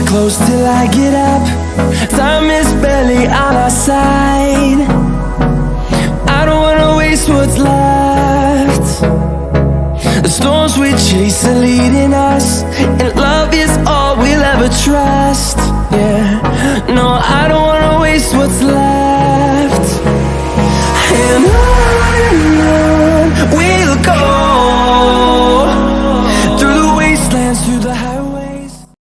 close till I get up. Time is barely on our side. I don't wanna waste what's left. The storms we chase are leading us, and love is all we'll ever trust. Yeah, no, I don't wanna waste what's left.